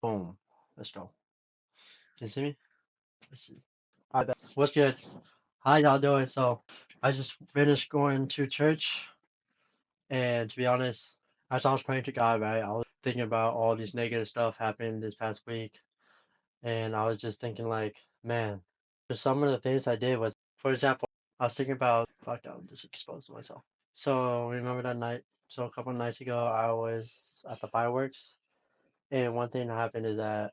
Boom. Let's go. Can you see me? Let's see. I bet. What's good? How y'all doing? So, I just finished going to church, and to be honest, as I was praying to God, right, I was thinking about all these negative stuff happening this past week, and I was just thinking, like, man, for some of the things I did was, for example, I was thinking about, fuck, I'm just exposing myself. So, remember that night? So, a couple of nights ago, I was at the fireworks, and one thing that happened is that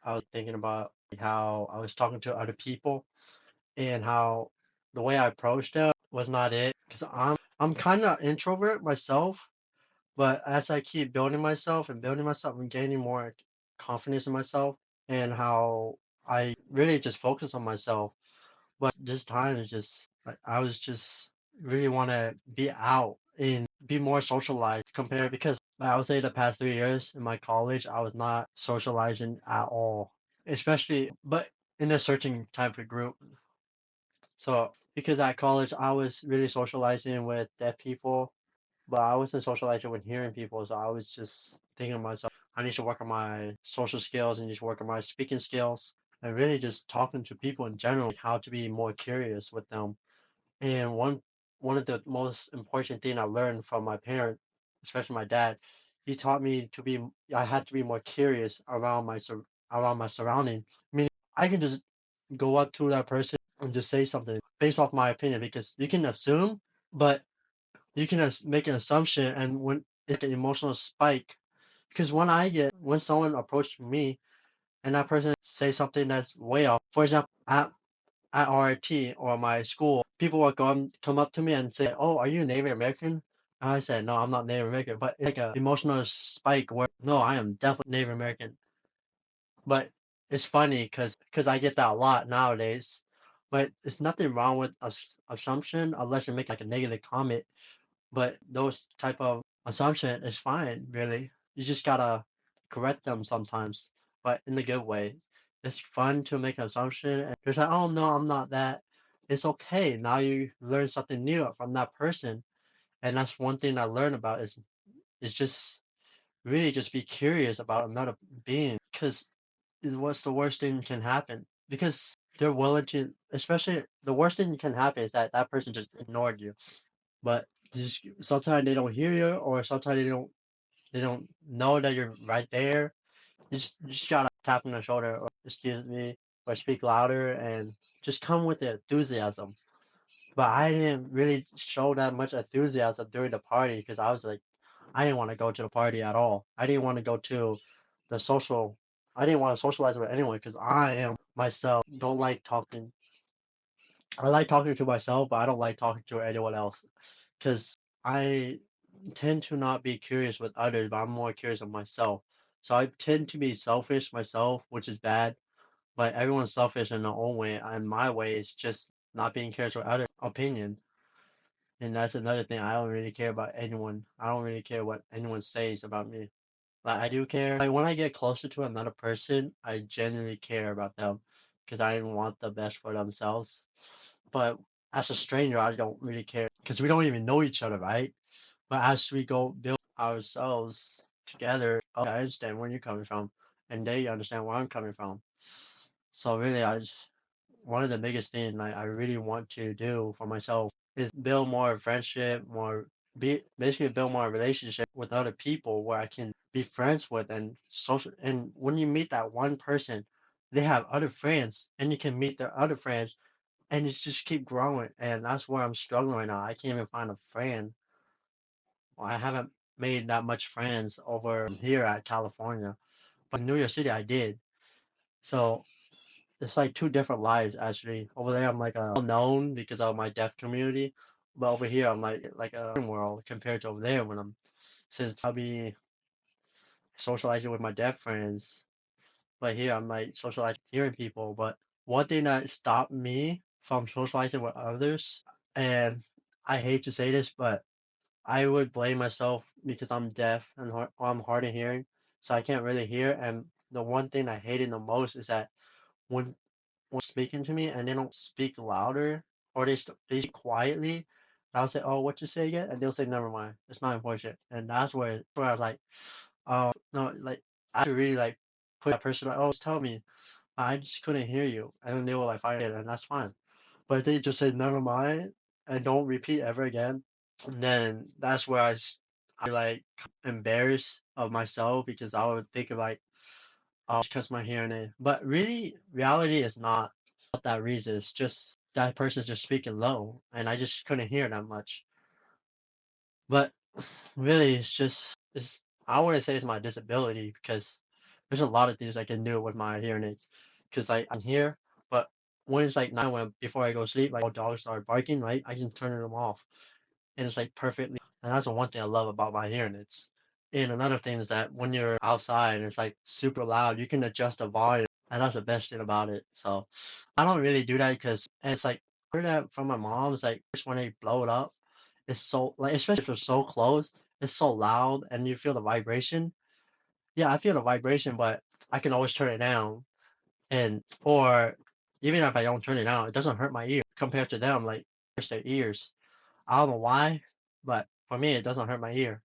I was thinking about how I was talking to other people and how the way I approached them was not it. Because I'm kind of introvert myself, but as I keep building myself and gaining more confidence in myself, and how I really just focus on myself. But this time is just like I was just really want to be out and be more socialized compared because I would say the past 3 years in my college I was not socializing at all, especially but in a certain type of group. So because at college I was really socializing with deaf people, but I wasn't socializing with hearing people. So I was just thinking to myself, I need to work on my social skills and just work on my speaking skills and really just talking to people in general, like how to be more curious with them. And one of the most important thing I learned from my parent, especially my dad, he taught me to be I had to be more curious around around my surrounding. Meaning I can just go up to that person and just say something based off my opinion because you can assume, but you can make an assumption and when it's an emotional spike because when someone approaches me and that person say something that's way off, for example at RIT or my school, people will come up to me and say, "Oh, are you Native American?" And I said, "No, I'm not Native American." But it's like a emotional spike where, no, I am definitely Native American. But it's funny because I get that a lot nowadays. But it's nothing wrong with assumption unless you're making like a negative comment. But those type of assumption is fine, really. You just gotta correct them sometimes, but in a good way. It's fun to make an assumption and you're like, oh no, I'm not that. It's okay. Now you learn something new from that person. And that's one thing I learned about is just really just be curious about another being because what's the worst thing can happen? Because they're willing to, especially the worst thing can happen is that that person just ignored you. But just sometimes they don't hear you, or sometimes they don't know that you're right there. You just gotta tap on the shoulder, or excuse me, or speak louder, and just come with the enthusiasm. But I didn't really show that much enthusiasm during the party because I was like, I didn't want to go to the party at all. I didn't want to go to the social. I didn't want to socialize with anyone because I am myself. Don't like talking. I like talking to myself, but I don't like talking to anyone else because I tend to not be curious with others, but I'm more curious of myself. So I tend to be selfish myself, which is bad, but everyone's selfish in their own way. And my way is just not being curious with other opinion. And that's another thing. I don't really care about anyone. I don't really care what anyone says about me. Like I do care. Like when I get closer to another person, I genuinely care about them because I want the best for themselves. But as a stranger, I don't really care because we don't even know each other, right? But as we go build ourselves together, okay, I understand where you're coming from, and they understand where I'm coming from. So really, one of the biggest things I really want to do for myself is build more friendship, basically build more relationship with other people where I can be friends with and social. And when you meet that one person, they have other friends, and you can meet their other friends, and it's just keep growing. And that's where I'm struggling right now. I can't even find a friend. Well, I haven't made that much friends over here at California, but in New York City I did. So it's like two different lives actually. Over there I'm like a known because of my deaf community, but over here I'm like a world compared to over there when I'm since I'll be socializing with my deaf friends. But here I'm like socializing hearing people. But one thing that stopped me from socializing with others, and I hate to say this, but I would blame myself because I'm deaf and I'm hard of hearing, so I can't really hear. And the one thing I hated the most is that when speaking to me and they don't speak louder or they speak quietly, and I'll say, "Oh, what you say again?" And they'll say, "Never mind, it's not important." And that's where I was like, "Oh no!" Like I have to really like put that person like, oh, just tell me. I just couldn't hear you. And then they will like fight it, and that's fine. But if they just say never mind and don't repeat ever again, and then that's where I like embarrassed of myself because I would think of like, oh, just because my hearing aid. But really, reality is not that reason. It's just that person's just speaking low, and I just couldn't hear that much. But really, it's. I wouldn't say it's my disability because there's a lot of things I can do with my hearing aids because I can hear, but when it's like night when before I go to sleep, like dogs start barking, right? I can turn them off, and it's like perfectly. And that's the one thing I love about my hearing aids. And another thing is that when you're outside and it's like super loud, you can adjust the volume, and that's the best thing about it. So I don't really do that because and it's like I heard that from my mom. It's like just when they blow it up, it's so like especially if it's so close, it's so loud, and you feel the vibration. Yeah, I feel the vibration, but I can always turn it down. And or even if I don't turn it down, it doesn't hurt my ear compared to them. Like hurts their ears. I don't know why, but for me, it doesn't hurt my ear.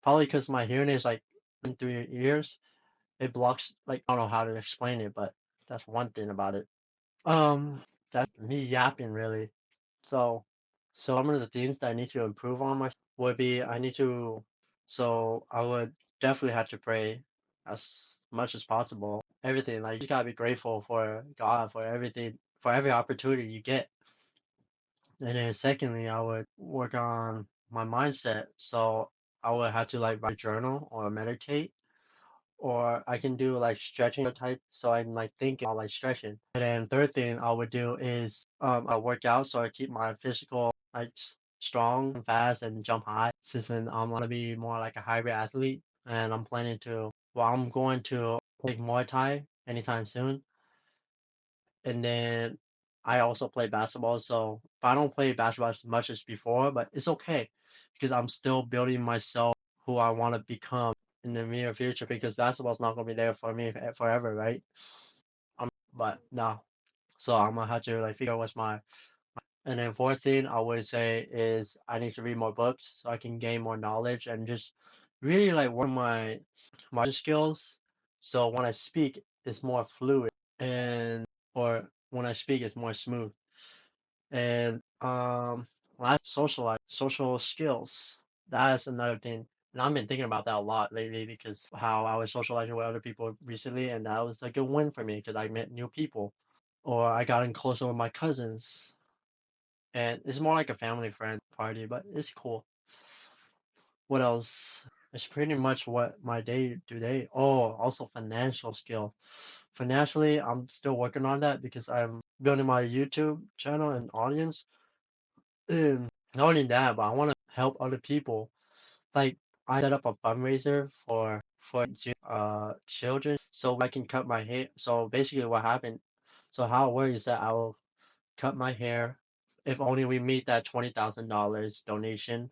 Probably because my hearing is like in through your ears. It blocks. Like I don't know how to explain it, but that's one thing about it. That's me yapping really. So, so one of the things that I need to improve on my would be I need to. So I would definitely have to pray as much as possible. Everything like you just gotta be grateful for God for everything for every opportunity you get. And then secondly, I would work on my mindset. So I would have to like write a journal or meditate, or I can do like stretching type. So I'm like thinking about like stretching. And then third thing I would do is I work out so I keep my physical like strong and fast and jump high. Since then I'm gonna be more like a hybrid athlete, and I'm planning to. Well, I'm going to play Muay Thai anytime soon, and then I also play basketball. So I don't play basketball as much as before, but it's okay because I'm still building myself who I want to become in the near future because basketball's not gonna be there for me forever, right? But no, so I'm gonna have to like figure out what's my. And then fourth thing I would say is I need to read more books so I can gain more knowledge and just really like work my skills. So when I speak, it's more fluid and or when I speak, it's more smooth. And last social skills. That's another thing. And I've been thinking about that a lot lately because how I was socializing with other people recently, and that was like a win for me because I met new people, or I got in closer with my cousins, and it's more like a family friend party, but it's cool. What else? It's pretty much what my day today. Oh, also financial skill. Financially, I'm still working on that because I'm building my YouTube channel and audience. And not only that, but I want to help other people. Like I set up a fundraiser for children so I can cut my hair. So basically, what happened? So how it works is that I will cut my hair if only we meet that $20,000 donation,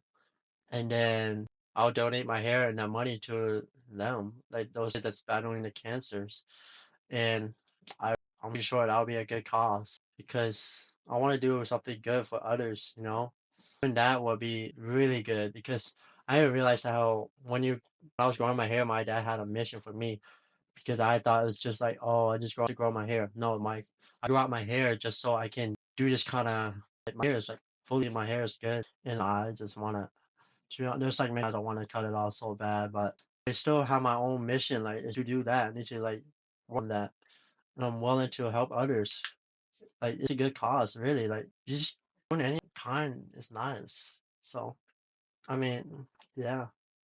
and then I'll donate my hair and that money to them, like those kids that's battling the cancers. And I'm pretty sure that'll be a good cause because I want to do something good for others, you know? And that would be really good because I didn't realize how when I was growing my hair, my dad had a mission for me because I thought it was just like, oh, I just grow to grow my hair. No, I grew out my hair just so I can do this kind of like my hair is like fully my hair is good, and I just wanna. There's like many I don't want to cut it off so bad, but I still have my own mission. Like is to do that, I need to like work on that, and I'm willing to help others. Like it's a good cause, really. Like just doing any kind is nice. So I mean, yeah.